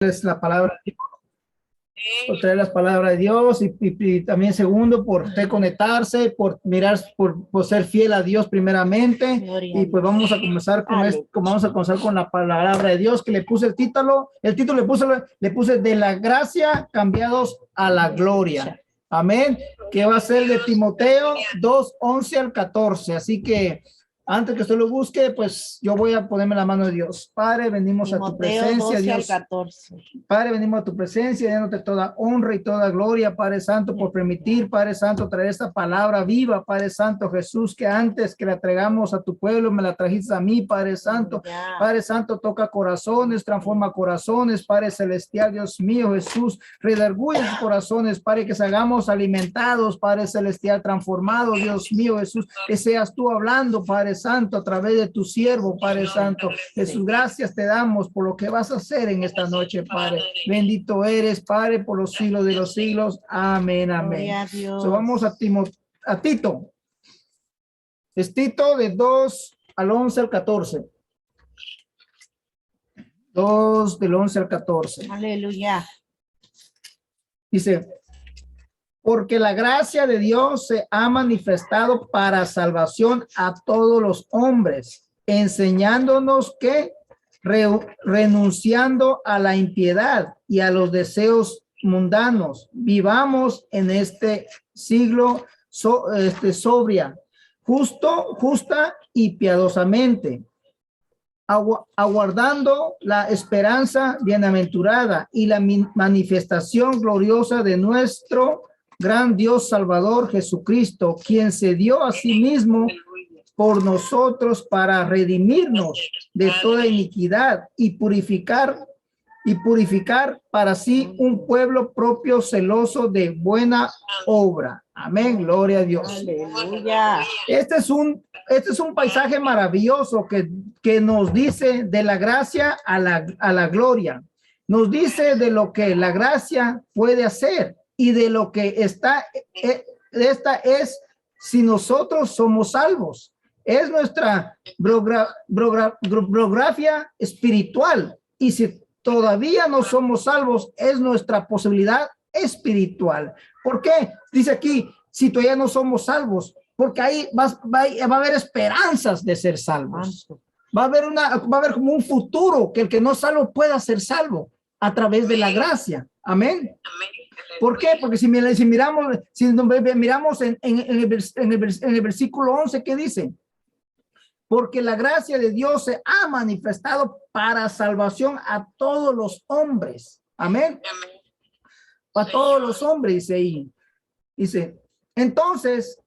es la palabra de Dios, por traer las palabras de Dios y también segundo por usted conectarse, por mirar, por ser fiel a Dios primeramente. Y pues vamos a comenzar con esto, vamos a comenzar con la palabra de Dios que le puse el título le puse de la gracia cambiados a la gloria. Amén. Que va a ser de Timoteo 2:11 al 14. Así que antes que usted lo busque, pues yo voy a ponerme la mano de Dios. Padre, venimos a tu presencia, Dios. Padre, venimos a tu presencia, dándote toda honra y toda gloria, Padre Santo, por permitir, Padre Santo, traer esta palabra viva, Padre Santo, Jesús, que antes que la traigamos a tu pueblo, me la trajiste a mí, Padre Santo. Padre Santo, toca corazones, transforma corazones, Padre Celestial, Dios mío, Jesús, redarguye los corazones, Padre, que seamos alimentados, Padre Celestial, transformados, Dios mío, Jesús, que seas tú hablando, Padre Santo, a través de tu siervo, Padre Santo. Jesús, gracias te damos por lo que vas a hacer en esta noche, Padre. Bendito eres, Padre, por los siglos de los siglos. Amén, amén. So, vamos a Tito. Es Tito de 2 al 11 al 14. 2 del 11 al 14. Aleluya. Dice, porque la gracia de Dios se ha manifestado para salvación a todos los hombres, enseñándonos que renunciando a la impiedad y a los deseos mundanos, vivamos en este siglo sobria, justa y piadosamente, aguardando la esperanza bienaventurada y la manifestación gloriosa de nuestro gran Dios Salvador Jesucristo, quien se dio a sí mismo por nosotros para redimirnos de toda iniquidad y purificar para sí un pueblo propio celoso de buena obra. Amén, gloria a Dios. Aleluya. Este es un paisaje maravilloso que nos dice de la gracia a la gloria. Nos dice de lo que la gracia puede hacer y de lo que esta es si nosotros somos salvos. Es nuestra biografía espiritual, y si todavía no somos salvos, es nuestra posibilidad espiritual. ¿Por qué? Dice aquí, si todavía no somos salvos, porque ahí va a haber esperanzas de ser salvos. Va a haber como un futuro que el que no es salvo pueda ser salvo a través de la gracia. Amén. ¿Por qué? Porque si miramos en el versículo 11, ¿qué dice? Porque la gracia de Dios se ha manifestado para salvación a todos los hombres. Amén. A todos los hombres, dice ahí. Dice, entonces,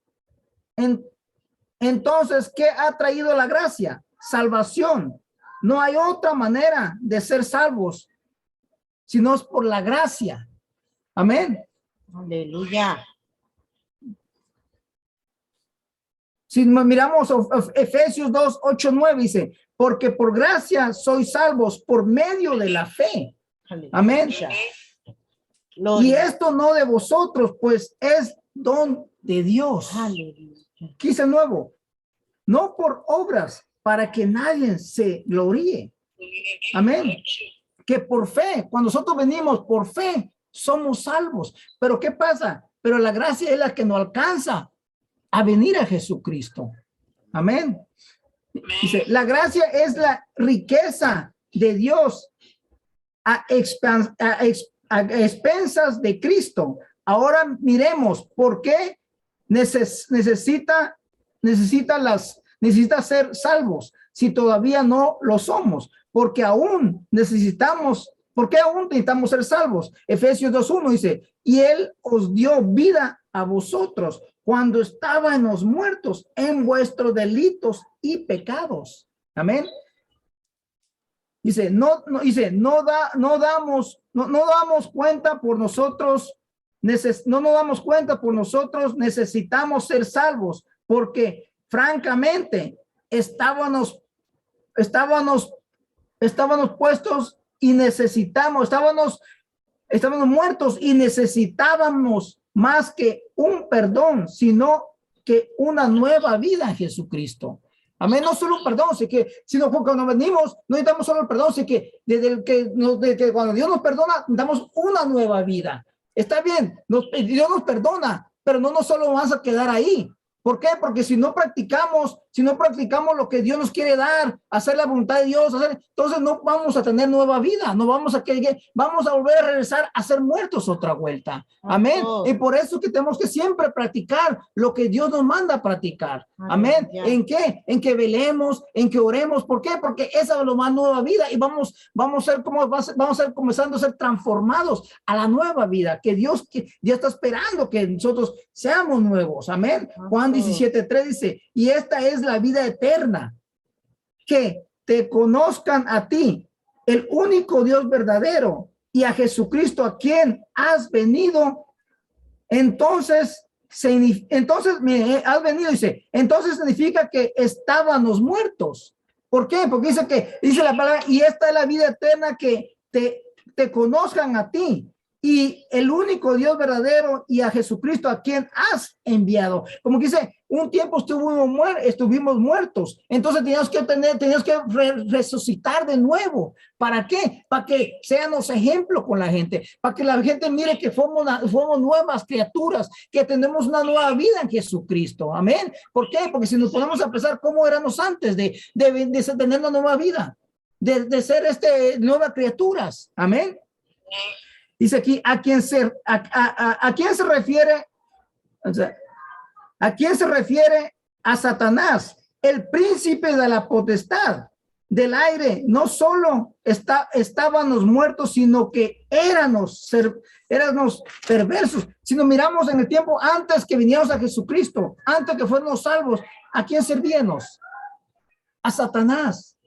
¿qué ha traído la gracia? Salvación. No hay otra manera de ser salvos, sino es por la gracia. Amén. Aleluya. Si miramos Efesios 2, 8, 9, dice, porque por gracia sois salvos por medio de la fe. Amén. Y esto no de vosotros, pues es don de Dios. Quise nuevo, no por obras, para que nadie se gloríe. Amén. Que por fe, cuando nosotros venimos por fe, somos salvos. Pero ¿qué pasa? Pero la gracia es la que nos alcanza a venir a Jesucristo. Amén. Dice, la gracia es la riqueza de Dios a expensas de Cristo. Ahora miremos por qué necesita ser salvos si todavía no lo somos, porque aún necesitamos ser salvos. Efesios 2:1 dice, y él os dio vida a vosotros cuando estábamos muertos en vuestros delitos y pecados. Amén. Dice, no damos cuenta por nosotros, necesitamos ser salvos, porque francamente estábamos puestos y estábamos muertos y necesitábamos más que un perdón, sino que una nueva vida en Jesucristo. Amén, no solo un perdón, sino que cuando venimos, no necesitamos solo el perdón, sino que desde que cuando Dios nos perdona, damos una nueva vida. Está bien, Dios nos perdona, pero no nos solo vamos a quedar ahí. ¿Por qué? Porque si no practicamos lo que Dios nos quiere dar, hacer la voluntad de Dios, entonces no vamos a tener nueva vida, vamos a volver a regresar a ser muertos otra vuelta. Amén. Y por eso que tenemos que siempre practicar lo que Dios nos manda a practicar. Amén. ¿En qué? En que velemos, en que oremos. ¿Por qué? Porque esa es la más nueva vida y vamos a ir comenzando a ser transformados a la nueva vida que Dios ya está esperando que nosotros seamos nuevos. Amén. Juan 17:3 dice, y esta es la vida eterna, que te conozcan a ti, el único Dios verdadero, y a Jesucristo a quien has venido. Entonces has venido, dice, entonces significa que estábamos muertos. ¿Por qué? Porque dice la palabra, y esta es la vida eterna, que te conozcan a ti y el único Dios verdadero y a Jesucristo a quien has enviado. Como que dice, un tiempo estuvimos muertos, entonces teníamos que resucitar de nuevo. ¿Para qué? Para que seamos ejemplo con la gente, para que la gente mire que somos nuevas criaturas, que tenemos una nueva vida en Jesucristo. Amén. ¿Por qué? Porque si nos ponemos a pensar cómo éramos antes de tener una nueva vida, de ser nuevas criaturas. Amén. Dice aquí, ¿a quién se refiere? O sea, ¿a quién se refiere? A Satanás, el príncipe de la potestad del aire. No solo estábamos muertos, sino que éramos perversos. Si nos miramos en el tiempo antes que viniéramos a Jesucristo, antes que fuéramos salvos, ¿a quién servíamos? A Satanás.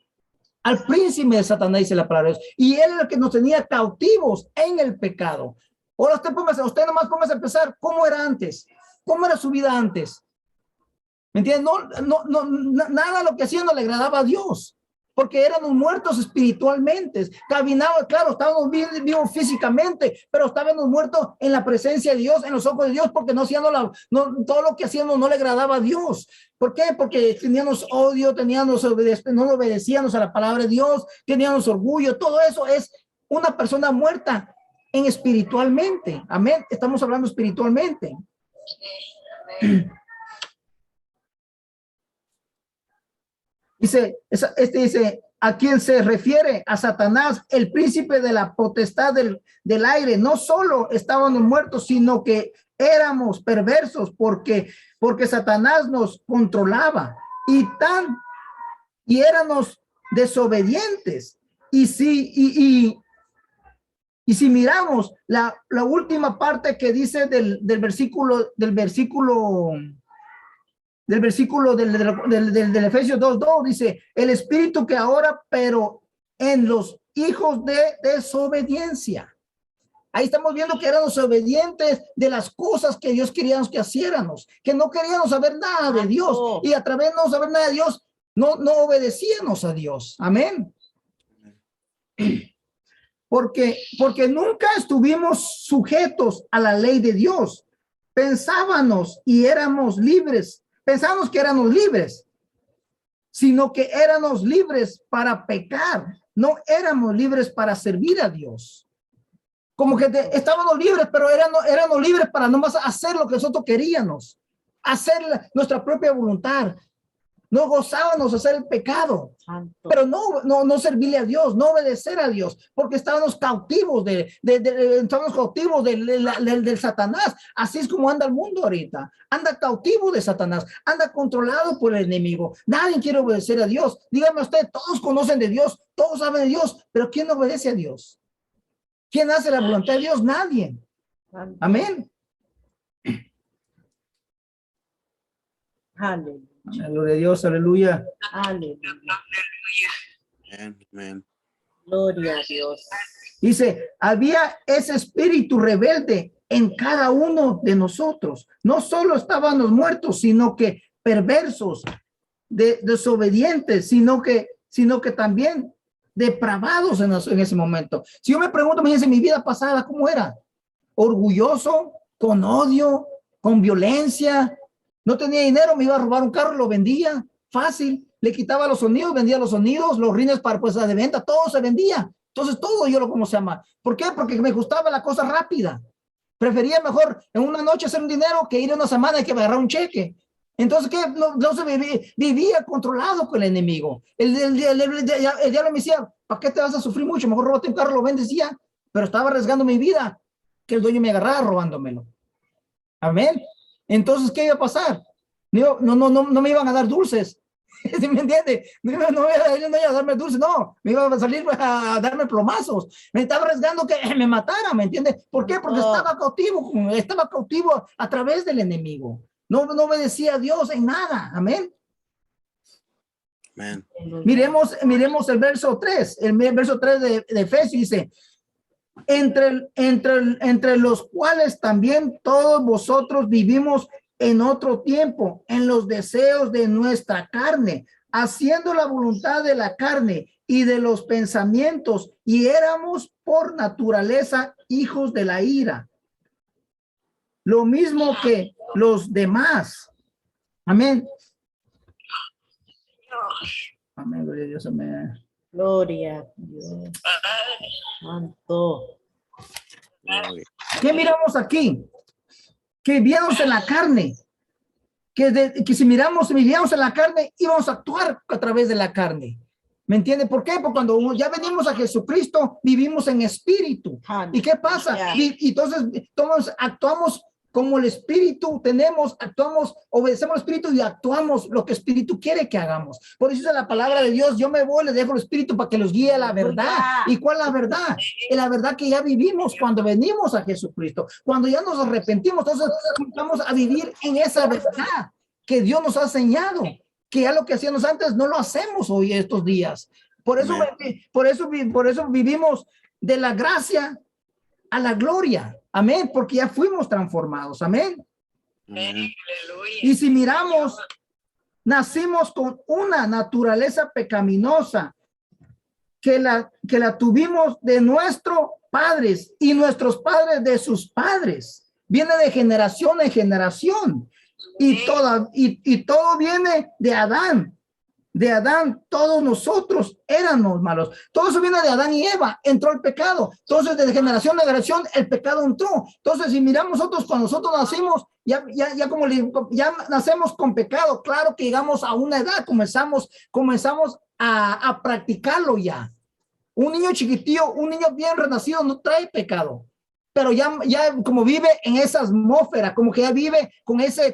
Al príncipe de Satanás, dice la palabra de Dios. Y él era el que nos tenía cautivos en el pecado. Ahora usted nomás póngase a pensar cómo era antes. ¿Cómo era su vida antes? ¿Me entiendes? Nada de lo que hacía no le agradaba a Dios. Porque éramos muertos espiritualmente. Caminaba, claro, estábamos vivos físicamente, pero estábamos muertos en la presencia de Dios, en los ojos de Dios, porque todo lo que hacíamos no le agradaba a Dios. ¿Por qué? Porque teníamos odio, no obedecíamos a la palabra de Dios, teníamos orgullo. Todo eso es una persona muerta espiritualmente. Amén. Estamos hablando espiritualmente. Dice, ¿a quién se refiere? A Satanás, el príncipe de la potestad del aire. No solo estábamos muertos, sino que éramos perversos porque Satanás nos controlaba y éramos desobedientes. Y si miramos la última parte que dice del versículo del Efesios 2:2, dice, el espíritu que ahora, pero en los hijos de desobediencia. Ahí estamos viendo que éramos obedientes de las cosas que Dios quería que hiciéramos, que no queríamos saber nada de Dios, y a través de no saber nada de Dios, no obedecíamos a Dios. Amén. Porque nunca estuvimos sujetos a la ley de Dios. Pensábamos que éramos libres, sino que éramos libres para pecar. No éramos libres para servir a Dios. Como que estábamos libres, pero éramos libres para nomás hacer lo que nosotros queríamos, hacer nuestra propia voluntad. No gozábamos hacer el pecado, pero no servirle a Dios, no obedecer a Dios, porque estábamos cautivos del Satanás. Así es como anda el mundo ahorita. Anda cautivo de Satanás, anda controlado por el enemigo. Nadie quiere obedecer a Dios. Dígame usted, todos conocen de Dios, todos saben de Dios, pero ¿quién obedece a Dios? ¿Quién hace la voluntad de Dios? Nadie. Amén. Aleluya. Gloria a Dios, aleluya. Aleluya. Amén. Gloria a Dios. Dice, había ese espíritu rebelde en cada uno de nosotros. No solo estábamos muertos, sino que perversos, desobedientes, sino que también depravados en ese momento. Si yo me pregunto, imagínense mi vida pasada, ¿cómo era? Orgulloso, con odio, con violencia. No tenía dinero, me iba a robar un carro, lo vendía fácil. le quitaba los sonidos, vendía los sonidos, los rines para pues de venta, todo se vendía. Entonces todo yo lo como se llama. ¿Por qué? Porque me gustaba la cosa rápida. Prefería mejor en una noche hacer un dinero que ir a una semana y que agarrar un cheque. Entonces, ¿qué? No se vivía controlado con el enemigo. El diablo me decía, ¿para qué te vas a sufrir mucho? Mejor róbate un carro, lo vendes y ya. Pero estaba arriesgando mi vida, que el dueño me agarrara robándomelo. Amén. Entonces, ¿qué iba a pasar? No me iban a dar dulces. ¿Sí me entiende? No iba a darme dulces, no. Me iba a salir a darme plomazos. Me estaba arriesgando que me matara, ¿me entiende? ¿Por qué? Porque estaba cautivo a través del enemigo. No obedecía a Dios en nada. Amén. Amén. Miremos el verso 3. El verso 3 de Efesios dice, entre los cuales también todos vosotros vivimos en otro tiempo, en los deseos de nuestra carne, haciendo la voluntad de la carne y de los pensamientos, y éramos por naturaleza hijos de la ira, lo mismo que los demás. Amén. Amén, gloria a Dios, amén. Gloria a Dios. Santo. ¿Qué miramos aquí? Que vivíamos en la carne, que si vivíamos en la carne, íbamos a actuar a través de la carne. ¿Me entiende? ¿Por qué? Porque cuando ya venimos a Jesucristo, vivimos en espíritu. ¿Y qué pasa? Y entonces todos actuamos como el espíritu obedecemos al espíritu y actuamos lo que el espíritu quiere que hagamos. Por eso es la palabra de Dios, yo me voy, les dejo el espíritu para que los guíe a la verdad. ¿Y cuál es la verdad? Es la verdad que ya vivimos cuando venimos a Jesucristo. Cuando ya nos arrepentimos, entonces vamos a vivir en esa verdad que Dios nos ha enseñado, que ya lo que hacíamos antes no lo hacemos hoy estos días. Por eso vivimos de la gracia a la gloria. Amén, porque ya fuimos transformados. Amén. Amén. Y si miramos, nacimos con una naturaleza pecaminosa que la tuvimos de nuestros padres y nuestros padres de sus padres. Viene de generación en generación. Y todo viene de Adán. De Adán, todos nosotros éramos malos. Todo eso viene de Adán y Eva. Entró el pecado. Entonces, de generación a generación, el pecado entró. Entonces, si miramos nosotros, cuando nosotros nacimos, ya nacemos con pecado. Claro que llegamos a una edad, comenzamos a practicarlo ya. Un niño chiquitillo, un niño bien renacido no trae pecado. Pero ya como vive en esa atmósfera, como que ya vive con esa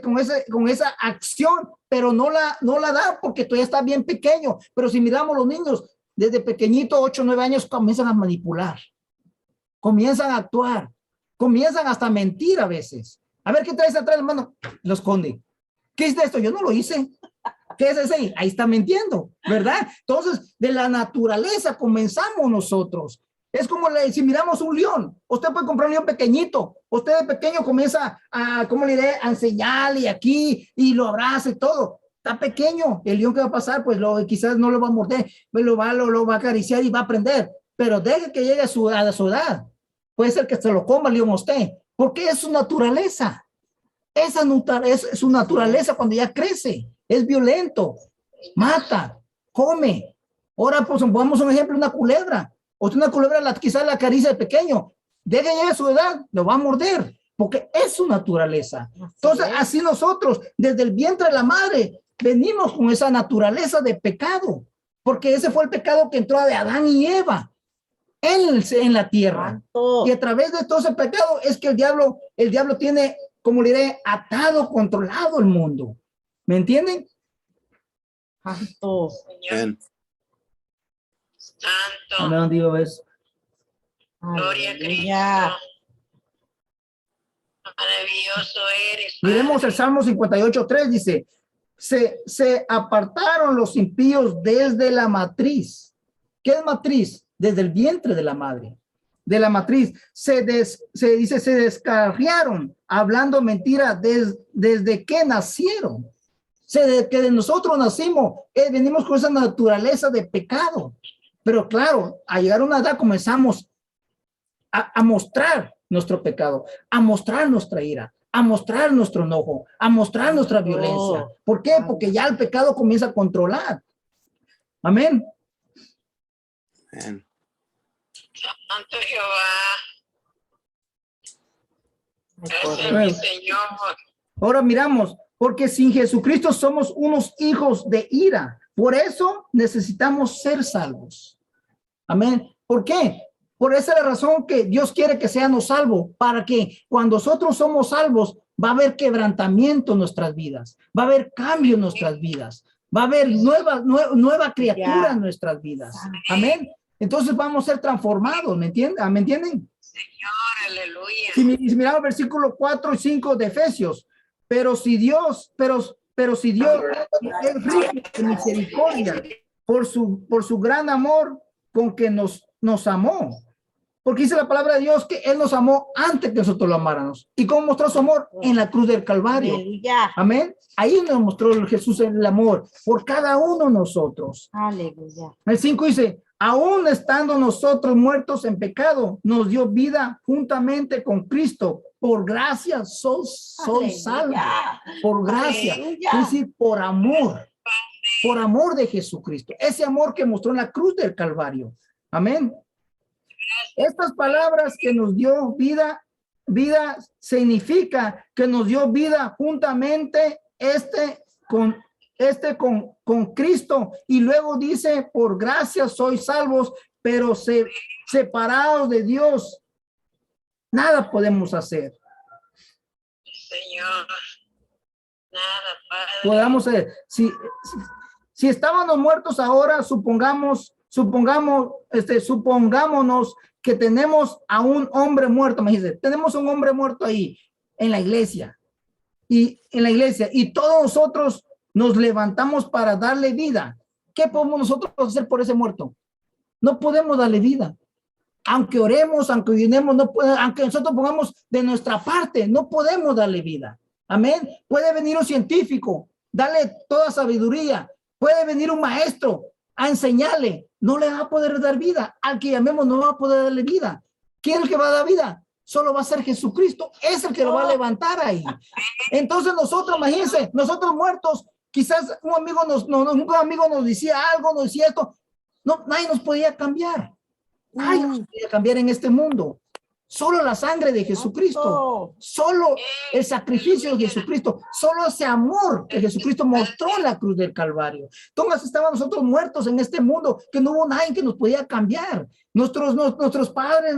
acción, pero no la da porque todavía está bien pequeño. Pero si miramos los niños, desde pequeñito, 8 o 9 años, comienzan a manipular, comienzan a actuar, comienzan hasta a mentir a veces. A ver, ¿qué traes atrás, hermano? Lo esconde. ¿Qué es de esto? Yo no lo hice. ¿Qué es ese? Ahí está mintiendo, ¿verdad? Entonces, de la naturaleza comenzamos nosotros. Es como si miramos un león. Usted puede comprar un león pequeñito. Usted de pequeño comienza a enseñarle aquí y lo abraza y todo. Está pequeño. El león que va a pasar, pues quizás no lo va a morder, pues lo va a acariciar y va a aprender. Pero deje que llegue a su edad. Puede ser que se lo coma el león a usted. Porque es su naturaleza. Es su naturaleza cuando ya crece. Es violento. Mata. Come. Ahora, pues, pongamos un ejemplo, una culebra. O una culebra quizás la acaricia de pequeño, deje ya su edad, lo va a morder, porque es su naturaleza. Entonces, así nosotros, desde el vientre de la madre, venimos con esa naturaleza de pecado, porque ese fue el pecado que entró de Adán y Eva en la tierra. Y a través de todo ese pecado es que el diablo tiene, como le diré, atado, controlado el mundo. ¿Me entienden? Santo. Amén. Santo. Amén, digo eso. Gloria a Cristo. Aleluya. Maravilloso eres, Padre. Miremos el Salmo 58:3, dice, se apartaron los impíos desde la matriz. ¿Qué es matriz? Desde el vientre de la madre. De la matriz. Se descarriaron, hablando mentira desde que nacieron. Que de nosotros nacimos, venimos con esa naturaleza de pecado. Pero claro, a llegar a una edad comenzamos a mostrar nuestro pecado, a mostrar nuestra ira, a mostrar nuestro enojo, a mostrar nuestra violencia. ¿Por qué? Porque ya el pecado comienza a controlar. Amén. Amén. Santo Jehová. Gracias, Bueno. mi Señor. Ahora miramos, porque sin Jesucristo somos unos hijos de ira. Por eso necesitamos ser salvos. Amén. ¿Por qué? Por esa es la razón que Dios quiere que seamos salvos, para que cuando nosotros somos salvos, va a haber quebrantamiento en nuestras vidas, va a haber cambio en nuestras vidas, va a haber nueva criatura en nuestras vidas. Amén. Entonces vamos a ser transformados, ¿me entienden? ¿Me entienden? Señor, aleluya. Si miramos el versículo 4 y 5 de Efesios, pero si Dios es rico en misericordia por su gran amor con que nos amó. Porque dice la palabra de Dios que Él nos amó antes que nosotros lo amáramos. ¿Y cómo mostró su amor? En la cruz del Calvario. Aleluya. Amén. Ahí nos mostró Jesús el amor por cada uno de nosotros. Aleluya. El 5 dice, aún estando nosotros muertos en pecado, nos dio vida juntamente con Cristo. Por gracia soy salvo. Por gracia. Aleluya. Es decir, por amor de Jesucristo. Ese amor que mostró en la cruz del Calvario. Amén. Estas palabras que nos dio vida significa que nos dio vida juntamente con Cristo, y luego dice, por gracia sois salvos, pero separados de Dios, nada podemos hacer. Señor. Nada, Padre. Podamos ser, si estábamos muertos ahora, supongámonos que tenemos a un hombre muerto. Me dice, tenemos un hombre muerto ahí en la iglesia, y todos nosotros nos levantamos para darle vida. ¿Qué podemos nosotros hacer por ese muerto? No podemos darle vida. Aunque oremos, aunque ayunemos, aunque nosotros pongamos de nuestra parte, no podemos darle vida. Amén. Puede venir un científico, darle toda sabiduría. Puede venir un maestro a enseñarle, no le va a poder dar vida. Al que llamemos no va a poder darle vida. ¿Quién es el que va a dar vida? Solo va a ser Jesucristo. Es el que lo va a levantar ahí. Entonces nosotros, imagínense, nosotros muertos, quizás un amigo nos decía algo, nos decía esto. No, nadie nos podía cambiar. Nadie nos podía cambiar en este mundo. Solo la sangre de Jesucristo, solo el sacrificio de Jesucristo, solo ese amor que Jesucristo mostró en la cruz del Calvario. Entonces estábamos nosotros muertos en este mundo, que no hubo nadie que nos podía cambiar. Nuestros padres,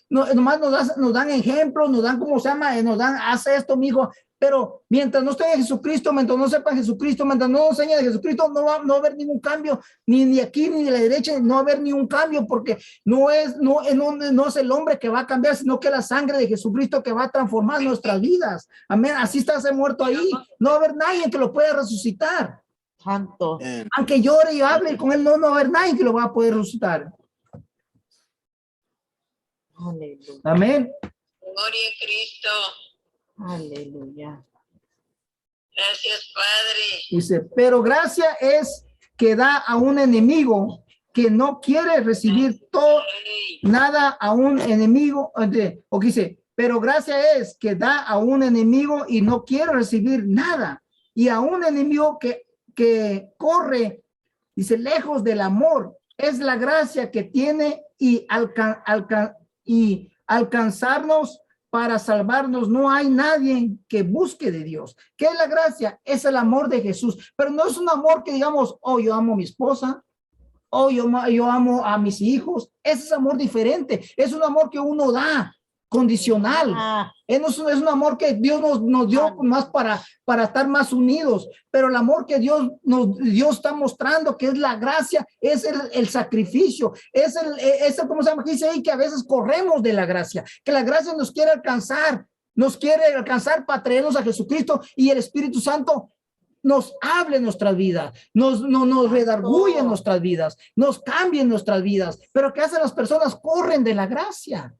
nomás nos dan ejemplos, nos dan, ¿cómo se llama? Nos dan, haz esto, mijo. Pero mientras no esté en Jesucristo, mientras no sepa Jesucristo, mientras no enseñe de Jesucristo, no va a haber ningún cambio, ni de aquí ni de la derecha, no va a haber ningún cambio, porque no es el hombre que va a cambiar, sino que la sangre de Jesucristo que va a transformar nuestras vidas. Amén. Así está ese muerto ahí. No va a haber nadie que lo pueda resucitar. Santo. Amén. Aunque llore y hable con él, no va a haber nadie que lo va a poder resucitar. Aleluya. Amén. Gloria a Cristo. Aleluya. Gracias, Padre. Dice, pero gracia es que da a un enemigo que no quiere recibir nada a un enemigo. O dice, pero gracia es que da a un enemigo y no quiere recibir nada. Y a un enemigo que corre, dice, lejos del amor. Es la gracia que tiene y alcanzarnos para salvarnos. No hay nadie que busque de Dios. ¿Qué es la gracia? Es el amor de Jesús, pero no es un amor que digamos, oh, yo amo a mi esposa, oh, yo amo a mis hijos. Ese es amor diferente. Es un amor que uno da, condicional. Es un amor que Dios nos dio más para estar más unidos, pero el amor que Dios está mostrando, que es la gracia, es el sacrificio, es ¿cómo se llama? Aquí dice ahí que a veces corremos de la gracia, que la gracia nos quiere alcanzar para traernos a Jesucristo, y el Espíritu Santo nos hable en nuestras vidas, nos redarguye en nuestras vidas, nos cambie en nuestras vidas. Pero ¿qué hacen las personas? Corren de la gracia.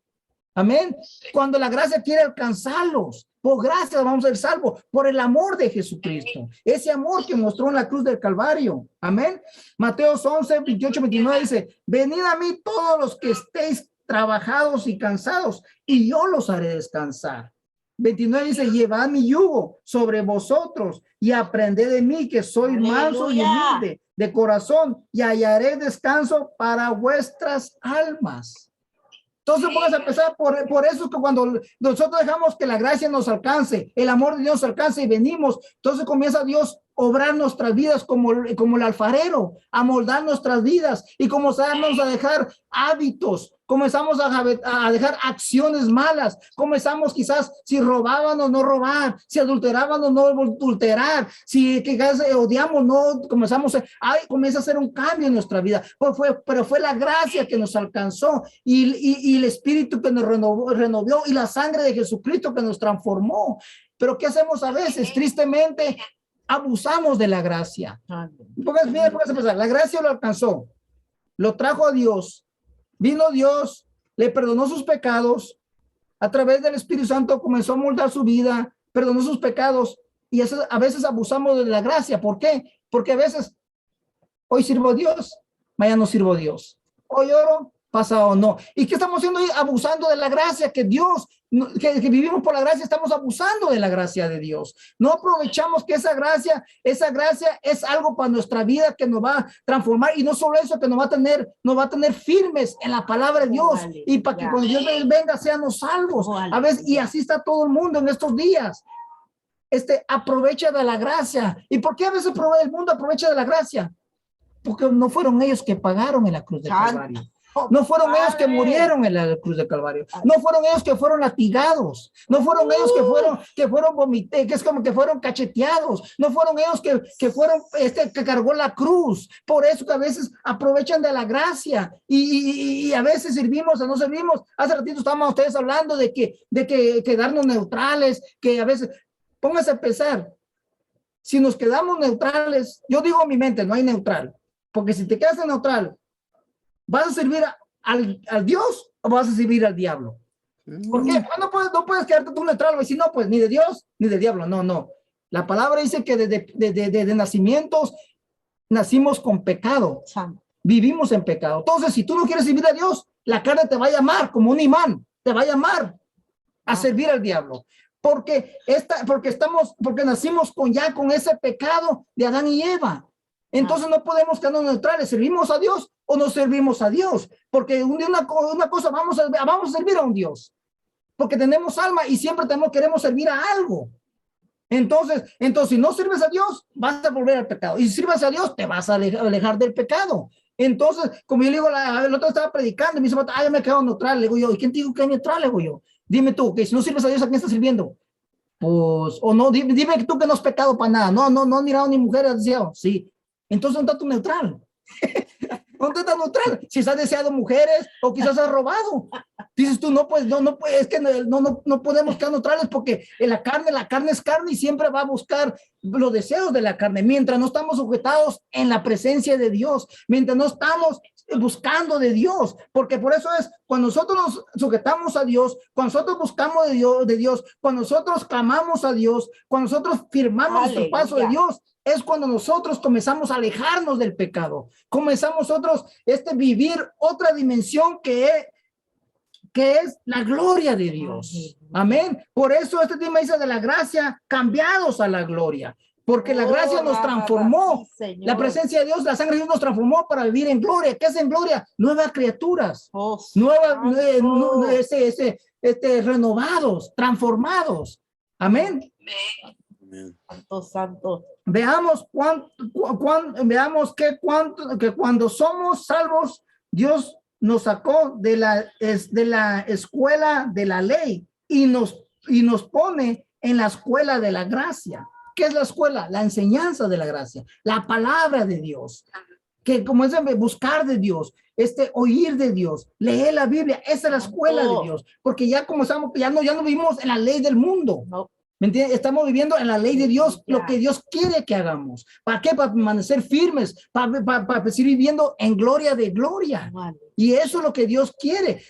Amén. Cuando la gracia quiere alcanzarlos, por gracia vamos a ser salvos, por el amor de Jesucristo. Ese amor que mostró en la cruz del Calvario. Amén. Mateo 11, 28, 29 dice, venid a mí todos los que estéis trabajados y cansados, y yo los haré descansar. 29 dice, llevad mi yugo sobre vosotros y aprended de mí, que soy manso y humilde de corazón y hallaré descanso para vuestras almas. Entonces vamos a empezar por eso, que cuando nosotros dejamos que la gracia nos alcance, el amor de Dios nos alcance y venimos, entonces comienza Dios a obrar nuestras vidas como el alfarero, a moldar nuestras vidas y comenzamos a dejar hábitos, comenzamos a dejar acciones malas, comenzamos quizás si robaban no robar, si adulteraban no adulterar, si quizás odiamos no, comienza a hacer un cambio en nuestra vida, pero fue la gracia que nos alcanzó y el Espíritu que nos renovó y la sangre de Jesucristo que nos transformó. Pero ¿qué hacemos a veces? Tristemente abusamos de la gracia. Póngase a pensar, la gracia lo alcanzó, lo trajo a Dios, vino Dios, le perdonó sus pecados, a través del Espíritu Santo comenzó a moldar su vida, perdonó sus pecados y a veces abusamos de la gracia. ¿Por qué? Porque a veces hoy sirvo a Dios, mañana no sirvo a Dios, hoy oro, pasado no. ¿Y qué estamos haciendo? Abusando de la gracia que Dios, que vivimos por la gracia, estamos abusando de la gracia de Dios. No aprovechamos que esa gracia es algo para nuestra vida que nos va a transformar, y no solo eso, que nos va a tener firmes en la palabra de Dios, y para que cuando Dios venga seamos salvos. A veces, y así está todo el mundo en estos días. Aprovecha de la gracia. ¿Y por qué a veces el mundo aprovecha de la gracia? Porque no fueron ellos que pagaron en la cruz del Calvario. No fueron ellos que murieron en la cruz del Calvario. No fueron ellos que fueron latigados. No fueron ellos que fueron vomitados, que es como que fueron cacheteados. No fueron ellos que fueron, que cargó la cruz. Por eso que a veces aprovechan de la gracia y a veces servimos o no servimos. Hace ratito estábamos ustedes hablando de que quedarnos neutrales, que a veces, pónganse a pensar, si nos quedamos neutrales, yo digo en mi mente, no hay neutral, porque si te quedas neutral, ¿vas a servir al Dios o vas a servir al diablo? ¿Por qué? No puedes quedarte tú neutral, y si no, pues ni de Dios ni de diablo. No. La palabra dice que desde nacimientos nacimos con pecado. Vivimos en pecado. Entonces, si tú no quieres servir a Dios, la carne te va a llamar como un imán, te va a llamar a servir al diablo. Porque nacimos con ese pecado de Adán y Eva. Entonces no podemos quedarnos neutrales. ¿Servimos a Dios o no servimos a Dios? Porque una cosa, vamos a servir a un Dios. Porque tenemos alma y siempre queremos servir a algo. Entonces, si no sirves a Dios, vas a volver al pecado. Y si sirves a Dios, te vas a alejar del pecado. Entonces, como yo le digo, el otro estaba predicando y me dice, yo me quedo neutral. Le digo yo, ¿y quién te dijo que es neutral? Le digo yo, dime tú, que si no sirves a Dios, ¿a quién estás sirviendo? Pues, o no, dime tú que no es pecado para nada. No han mirado ni mujeres deseado. Sí. Entonces, ¿dónde está tu neutral? ¿Dónde está neutral? Si has deseado mujeres o quizás has robado. Dices tú, no es que no podemos quedar neutrales porque la carne es carne y siempre va a buscar los deseos de la carne. Mientras no estamos sujetados en la presencia de Dios, mientras no estamos buscando de Dios, porque por eso es cuando nosotros nos sujetamos a Dios, cuando nosotros buscamos de Dios, cuando nosotros clamamos a Dios, cuando nosotros firmamos nuestro paso de Dios, es cuando nosotros comenzamos a alejarnos del pecado, comenzamos nosotros vivir otra dimensión que es la gloria de Dios. Amén. Por eso este tema dice de la gracia, cambiados a la gloria, porque la gracia nos transformó, la presencia de Dios, la sangre de Dios nos transformó para vivir en gloria. ¿Qué es en gloria? Nuevas criaturas, renovados, transformados. Amén. Santo. Veamos que cuando somos salvos, Dios nos sacó de la escuela de la ley y nos pone en la escuela de la gracia. ¿Qué es la escuela? La enseñanza de la gracia, la palabra de Dios, que como es buscar de Dios, oír de Dios, leer la Biblia. Esa es la escuela de Dios, porque ya comenzamos, ya no vivimos en la ley del mundo. No. ¿Me entiendes? Estamos viviendo en la ley de Dios, lo que Dios quiere que hagamos. ¿Para qué? Para permanecer firmes, para seguir viviendo en gloria de gloria. Vale. Y eso es lo que Dios quiere.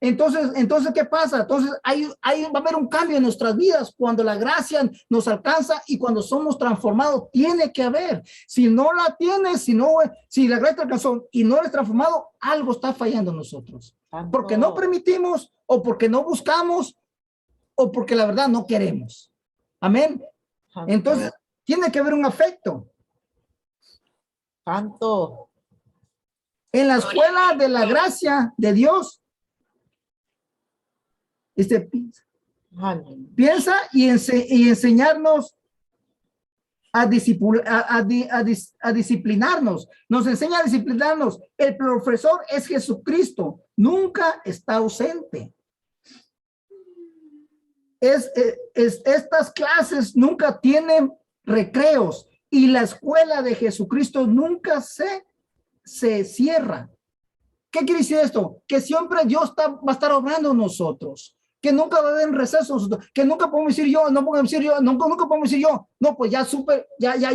Entonces, ¿qué pasa? Entonces, va a haber un cambio en nuestras vidas cuando la gracia nos alcanza y cuando somos transformados. Tiene que haber. Si no la tienes, si la gracia te alcanzó y no eres transformado, algo está fallando en nosotros. Porque no permitimos o porque no buscamos o porque la verdad no queremos. Amén. Entonces, tiene que haber un afecto. Santo. En la escuela de la gracia de Dios, Aleluya. piensa y enseñarnos a disciplinarnos. Nos enseña a disciplinarnos. El profesor es Jesucristo. Nunca está ausente. Estas clases nunca tienen recreos y la escuela de Jesucristo nunca se cierra. ¿Qué quiere decir esto? Que siempre Dios va a estar obrando en nosotros, que nunca va a haber recesos, que nunca podemos decir yo, nunca podemos decir yo, no, pues ya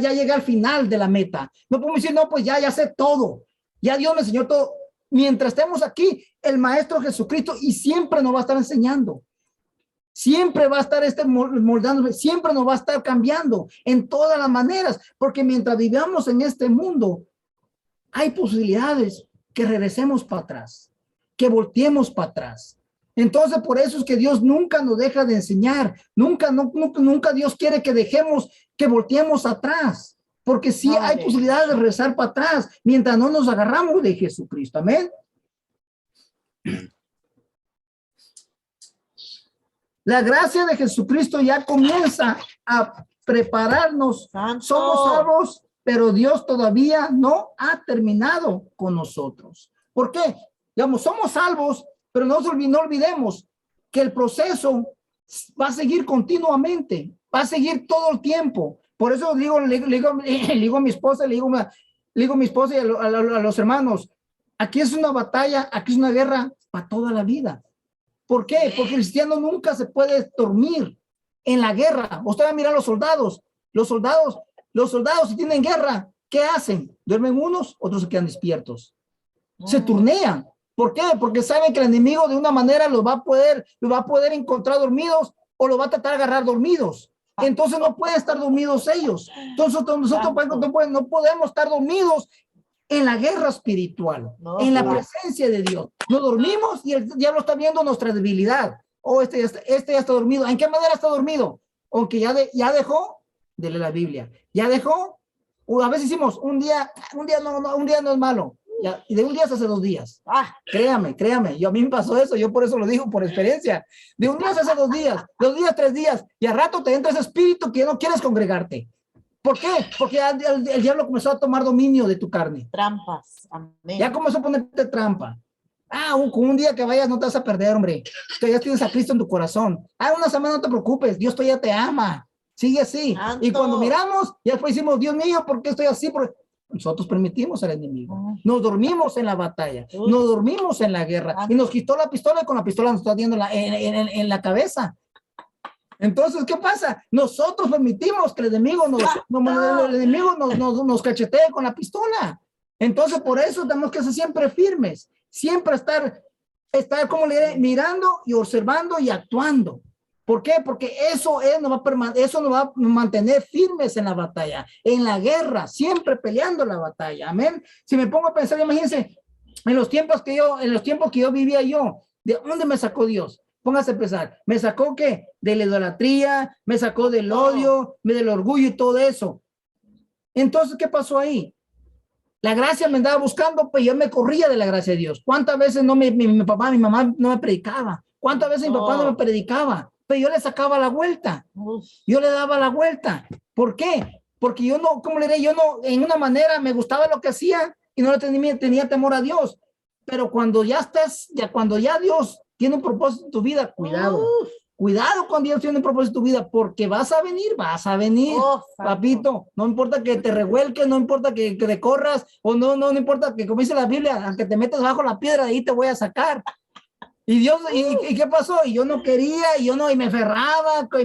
llegué al final de la meta. No podemos decir, no, pues ya sé todo. Ya Dios me enseñó todo. Mientras estemos aquí, el Maestro Jesucristo y siempre nos va a estar enseñando. Siempre va a estar moldándose, siempre nos va a estar cambiando en todas las maneras, porque mientras vivamos en este mundo, hay posibilidades que regresemos para atrás, que volteemos para atrás. Entonces, por eso es que Dios nunca nos deja de enseñar, nunca Dios quiere que dejemos, que volteemos atrás, porque sí hay posibilidades de regresar para atrás, mientras no nos agarramos de Jesucristo. Amén. La gracia de Jesucristo ya comienza a prepararnos. Santo. Somos salvos, pero Dios todavía no ha terminado con nosotros. ¿Por qué? Digamos, somos salvos, pero no olvidemos que el proceso va a seguir continuamente, va a seguir todo el tiempo. Por eso le digo a mi esposa, le digo a mi esposa y a los hermanos, aquí es una batalla, aquí es una guerra para toda la vida. ¿Por qué? Porque el cristiano nunca se puede dormir en la guerra. Usted va a mirar a los soldados. Los soldados si tienen guerra, ¿qué hacen? Duermen unos, otros se quedan despiertos. Se turnean. ¿Por qué? Porque saben que el enemigo de una manera los va a poder encontrar dormidos o los va a tratar de agarrar dormidos. Entonces no pueden estar dormidos ellos. Entonces nosotros no podemos estar dormidos en la guerra espiritual, en la presencia de Dios. Nos dormimos y el diablo está viendo nuestra debilidad. Este ya está dormido. ¿En qué manera está dormido? Aunque ya dejó de leer la Biblia. Ya dejó. A veces decimos, un día no es malo. Y de un día se hace 2 días. Créame. A mí me pasó eso. Yo por eso lo digo por experiencia. De un día se hace 2 días, 2 días, 3 días. Y al rato te entra ese espíritu que no quieres congregarte. ¿Por qué? Porque el diablo comenzó a tomar dominio de tu carne. Trampas. Amén. Ya comenzó a ponerte trampa. Con un día que vayas no te vas a perder, hombre. Tú ya tienes a Cristo en tu corazón. Una semana no te preocupes. Dios todavía te ama. Sigue así. Santo. Y cuando miramos, ya después decimos, Dios mío, ¿por qué estoy así? Porque nosotros permitimos al enemigo. Nos dormimos en la batalla. Nos dormimos en la guerra. Y nos quitó la pistola y con la pistola nos está dando en la cabeza. Entonces, ¿qué pasa? Nosotros permitimos que el enemigo nos cachetee con la pistola. Entonces, por eso tenemos que ser siempre firmes, siempre estar como le diré, mirando y observando y actuando. ¿Por qué? Porque eso nos va a mantener firmes en la batalla, en la guerra, siempre peleando la batalla. Amén. Si me pongo a pensar, imagínense, en los tiempos que yo vivía ¿de dónde me sacó Dios? Póngase a pensar, ¿me sacó qué? De la idolatría, me sacó del odio, del orgullo y todo eso. Entonces, ¿qué pasó ahí? La gracia me andaba buscando, pues yo me corría de la gracia de Dios. ¿Cuántas veces mi papá, mi mamá no me predicaba? ¿Cuántas veces mi papá no me predicaba? Pero yo le sacaba la vuelta. Yo le daba la vuelta. ¿Por qué? Porque yo no, ¿cómo le diré? Yo no, en una manera me gustaba lo que hacía y no le tenía temor a Dios. Pero cuando ya Dios tiene un propósito en tu vida, cuidado. Cuidado cuando Dios tiene un propósito en tu vida, porque vas a venir, papito. No importa que te revuelques, no importa que te corras, o no importa que, como dice la Biblia, aunque te metas bajo la piedra, de ahí te voy a sacar. Y Dios, ¿y qué pasó? Y yo no quería, y me aferraba, que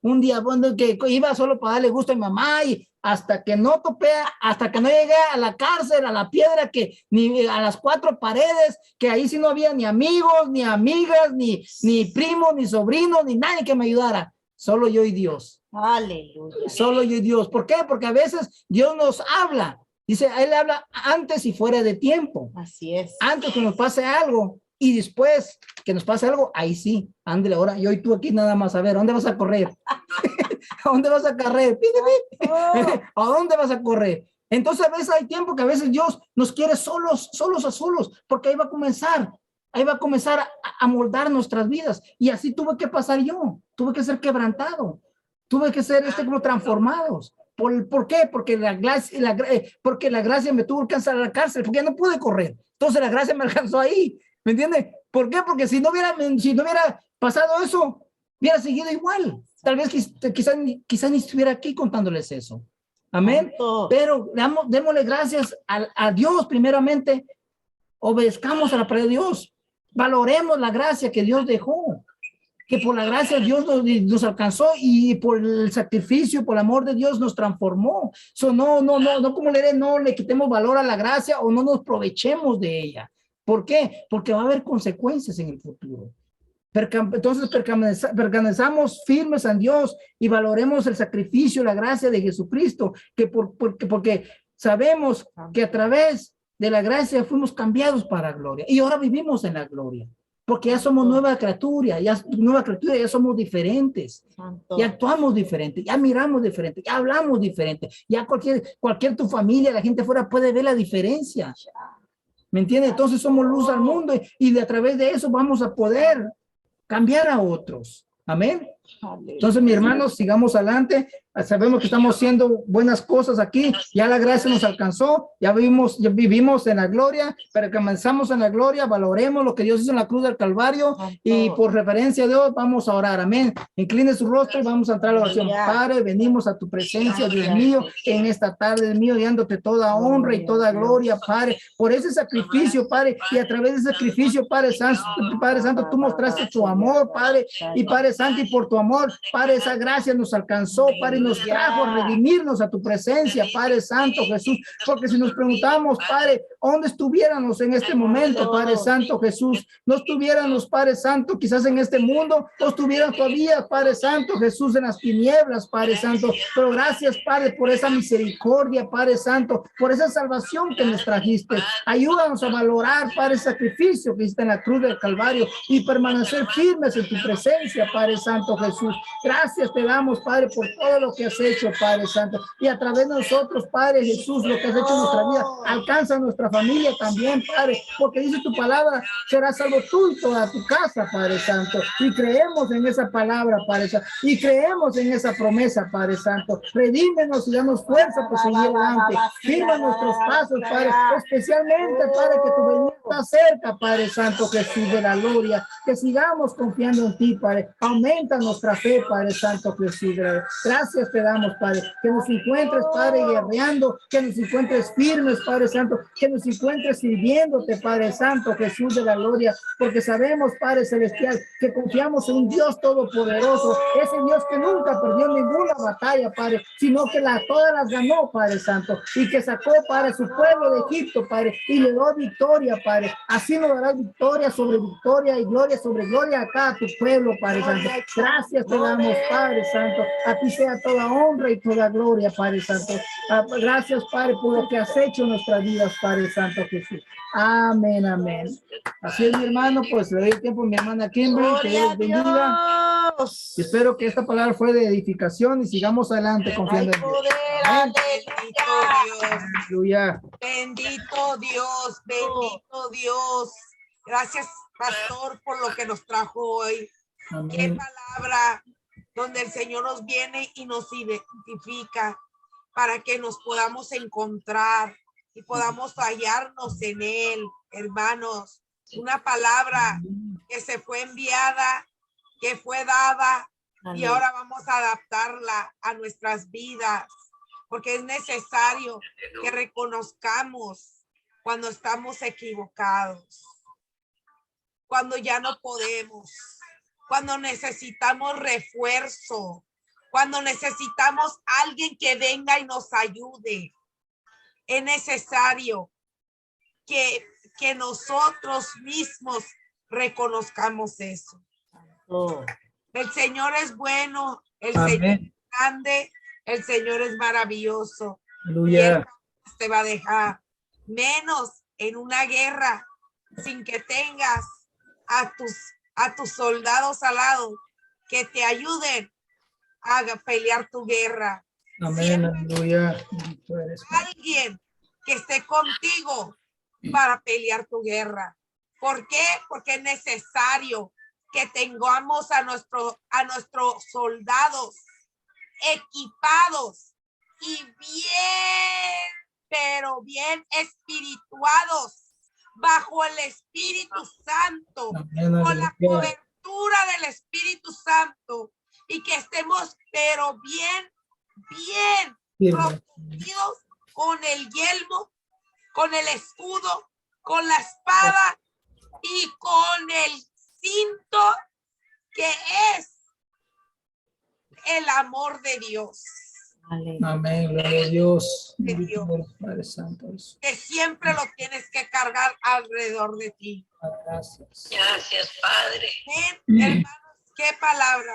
un día, que iba solo para darle gusto a mi mamá, y hasta que no llegué a la cárcel, a la piedra, ni a las 4 paredes, que ahí sí no había ni amigos, ni amigas, ni primos, ni sobrinos, ni nadie que me ayudara. Solo yo y Dios. Aleluya. Solo yo y Dios. ¿Por qué? Porque a veces Dios nos habla. Dice, Él habla antes y fuera de tiempo. Así es. Antes que nos pase algo y después que nos pase algo, ahí sí. Ándale, ahora yo y tú aquí nada más. A ver, ¿a dónde vas a correr? ¿A dónde vas a correr? ¿A dónde vas a correr? Entonces a veces hay tiempo que a veces Dios nos quiere solos, porque ahí va a comenzar a moldar nuestras vidas. Y así tuve que pasar yo, tuve que ser quebrantado, tuve que ser como transformados. ¿Por qué? Porque porque la gracia me tuvo que alcanzar a la cárcel, porque ya no pude correr. Entonces la gracia me alcanzó ahí, ¿me entiende? ¿Por qué? Porque si no hubiera pasado eso, hubiera seguido igual. Tal vez quizás ni estuviera aquí contándoles eso. Amén. Pero démosle gracias a Dios primeramente. Obedezcamos a la palabra de Dios. Valoremos la gracia que Dios dejó. Que por la gracia Dios nos alcanzó y por el sacrificio, por el amor de Dios nos transformó. No como no le quitemos valor a la gracia o no nos aprovechemos de ella. ¿Por qué? Porque va a haber consecuencias en el futuro. Entonces permanezcamos firmes en Dios y valoremos el sacrificio, la gracia de Jesucristo, porque sabemos que a través de la gracia fuimos cambiados para gloria y ahora vivimos en la gloria, porque ya somos nueva criatura, ya somos diferentes, ya actuamos diferente, ya miramos diferente, ya hablamos diferente, ya cualquier tu familia, la gente afuera puede ver la diferencia. ¿Me entiendes? Entonces somos luz al mundo y a través de eso vamos a poder cambiar a otros. Amén. Entonces, mis hermanos, sigamos adelante. Sabemos que estamos haciendo buenas cosas aquí. Ya la gracia nos alcanzó. Ya vivimos en la gloria, pero comenzamos en la gloria. Valoremos lo que Dios hizo en la cruz del Calvario y por referencia a Dios vamos a orar. Amén. Incline su rostro y vamos a entrar a la oración. Padre, venimos a tu presencia, Dios mío, en esta tarde, Dios mío, dándote toda honra y toda gloria, Padre, por ese sacrificio, Padre, y a través de ese sacrificio, Padre Santo, tú mostraste tu amor, Padre, y Padre Santo, y por tu amor, Padre, esa gracia nos alcanzó, Padre, y nos trajo a redimirnos a tu presencia, Padre Santo Jesús, porque si nos preguntamos, Padre, ¿dónde estuviéramos en este momento, Padre Santo Jesús? No estuviéramos, Padre Santo, quizás en este mundo, no estuvieran todavía, Padre Santo Jesús, en las tinieblas, Padre Santo, pero gracias, Padre, por esa misericordia, Padre Santo, por esa salvación que nos trajiste. Ayúdanos a valorar, Padre, el sacrificio que hiciste en la cruz del Calvario y permanecer firmes en tu presencia, Padre Santo Jesús. Gracias te damos, Padre, por todo lo que has hecho, Padre Santo, y a través de nosotros, Padre Jesús, lo que has hecho en nuestra vida, alcanza a nuestra familia también, Padre, porque dice tu palabra, serás salvo tú y toda tu casa, Padre Santo, y creemos en esa palabra, Padre Santo, y creemos en esa promesa, Padre Santo. Redímenos y danos fuerza para seguir adelante, firma nuestros pasos, Padre, especialmente, Padre, que tu venida está cerca, Padre Santo Jesús de la gloria, que sigamos confiando en ti, Padre, aumenta nuestra fe, Padre Santo Jesús de la gloria. Gracias te damos, Padre, que nos encuentres, Padre, guerreando, que nos encuentres firmes, Padre Santo, que nos encuentres sirviéndote, Padre Santo Jesús de la gloria, porque sabemos, Padre Celestial, que confiamos en un Dios todopoderoso, ese Dios que nunca perdió ninguna batalla, Padre, sino que todas las ganó, Padre Santo, y que sacó, Padre, su pueblo de Egipto, Padre, y le dio victoria, Padre. Así nos darás victoria sobre victoria y gloria sobre gloria acá a tu pueblo, Padre Santo. Gracias te damos, Padre Santo. A ti sea toda honra y toda gloria, Padre Santo. Gracias, Padre, por lo que has hecho en nuestras vidas, Padre Santo Jesús. Amén, amén. Así es, mi hermano, pues le doy el tiempo a mi hermana Kimberly, que Dios bendiga. Y espero que esta palabra fue de edificación y sigamos adelante confiando en Dios. Amén. Aleluya. Bendito Dios, bendito Dios. Gracias, pastor, por lo que nos trajo hoy. Amén. Qué palabra donde el Señor nos viene y nos identifica para que nos podamos encontrar y podamos hallarnos en Él, hermanos. Una palabra que se fue enviada, que fue dada, y ahora vamos a adaptarla a nuestras vidas, porque es necesario que reconozcamos cuando estamos equivocados, cuando ya no podemos, cuando necesitamos refuerzo, cuando necesitamos alguien que venga y nos ayude. Es necesario que nosotros mismos reconozcamos eso. El Señor es bueno, el Amén. Señor es grande, el Señor es maravilloso. Aleluya. Y Él no te va a dejar, menos en una guerra, sin que tengas a tus soldados al lado que te ayuden a pelear tu guerra. Amén, aleluya. Tú eres. alguien que esté contigo para pelear tu guerra. ¿Por qué? Porque es necesario que tengamos a nuestros soldados equipados y bien, pero bien espirituados bajo el Espíritu Santo, Amén, con la aleluya. cobertura del Espíritu Santo, y que estemos pero bien Firme. protegidos con el yelmo, con el escudo, con la espada y con el cinto que es el amor de Dios. Aleluya. Amén, gloria a Dios. De Dios. Padre Santo. Que siempre lo tienes que cargar alrededor de ti. Gracias. Gracias, Padre. Amén, hermanos, qué palabra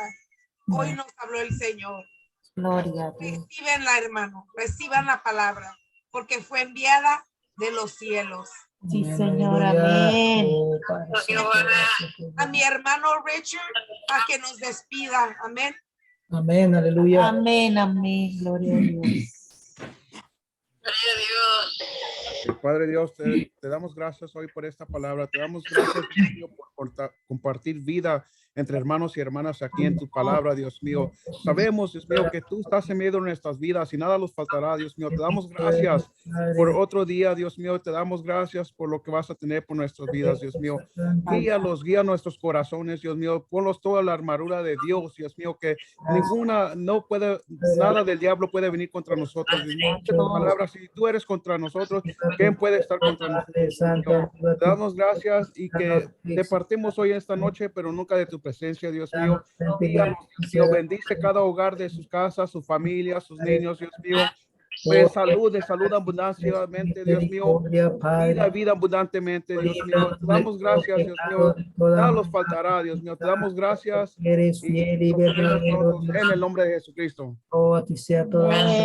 hoy nos habló el Señor. Gloria a Dios. Recíbenla, hermano, reciban la palabra, porque fue enviada de los cielos. Sí, Amén, Señor, aleluya. amén. Oh, Padre Santo, gracias, A mi hermano Richard, para que nos despida. Amén. Amén, aleluya. Amén, amén. Gloria a Dios. Gloria a Dios. Padre Dios, te damos gracias hoy por esta palabra. Te damos gracias, Dios mío, por compartir vida entre hermanos y hermanas aquí en tu palabra, Dios mío. Sabemos, Dios mío, que tú estás en medio de nuestras vidas y nada nos faltará, Dios mío. Te damos gracias por otro día, Dios mío. Te damos gracias por lo que vas a tener por nuestras vidas, Dios mío. Guía nuestros corazones, Dios mío. Ponlos toda la armadura de Dios, Dios mío, que nada del diablo puede venir contra nosotros, Dios mío. Dice tu palabra, si tú eres contra nosotros, ¿quién puede estar contra nosotros, Señor? Te damos gracias y que te partimos hoy esta noche, pero nunca de tu presencia, Dios mío. Guíanos, Dios mío. Bendice cada hogar de sus casas, sus familias, sus niños, Dios mío. Pues salud abundanciamente, Dios mío. Vida abundantemente, Dios mío. Te damos gracias, Dios mío. Nada nos faltará, Dios mío. Te damos gracias Eres fiel y verdadero, en el nombre de Jesucristo. Oh, a ti sea toda la honra.